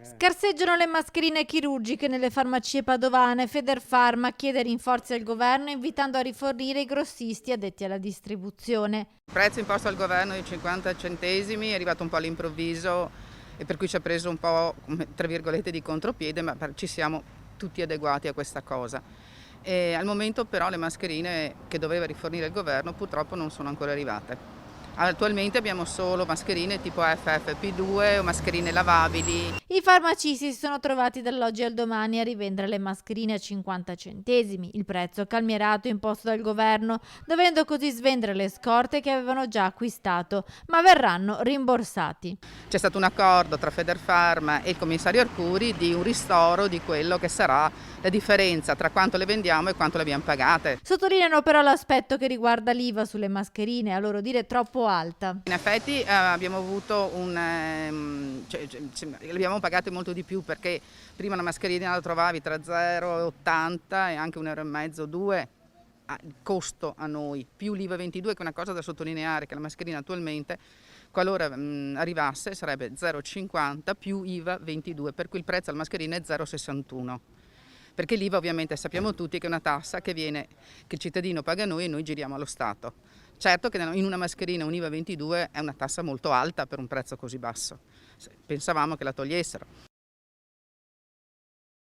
Scarseggiano le mascherine chirurgiche nelle farmacie padovane. Federfarma chiede rinforzi al governo invitando a rifornire i grossisti addetti alla distribuzione. Il prezzo imposto al governo di 50 centesimi è arrivato un po' all'improvviso e per cui ci ha preso un po', tra virgolette, di contropiede, ma ci siamo tutti adeguati a questa cosa. E al momento però le mascherine che doveva rifornire il governo purtroppo non sono ancora arrivate. Attualmente abbiamo solo mascherine tipo FFP2 o mascherine lavabili. I farmacisti si sono trovati dall'oggi al domani a rivendere le mascherine a 50 centesimi, il prezzo calmierato imposto dal governo, dovendo così svendere le scorte che avevano già acquistato, ma verranno rimborsati. C'è stato un accordo tra Federfarma e il commissario Arcuri di un ristoro di quello che sarà la differenza tra quanto le vendiamo e quanto le abbiamo pagate. Sottolineano però l'aspetto che riguarda l'IVA sulle mascherine, a loro dire troppo alta. In effetti abbiamo avuto le abbiamo pagate molto di più perché prima una mascherina la trovavi tra 0,80 e anche 1,5 euro, 2 il costo a noi, più l'IVA 22, che è una cosa da sottolineare, che la mascherina attualmente, qualora arrivasse, sarebbe 0,50 più IVA 22, per cui il prezzo alla mascherina è 0,61. Perché l'IVA ovviamente sappiamo tutti che è una tassa che il cittadino paga a noi e noi giriamo allo Stato. Certo che in una mascherina un IVA 22 è una tassa molto alta per un prezzo così basso. Pensavamo che la togliessero.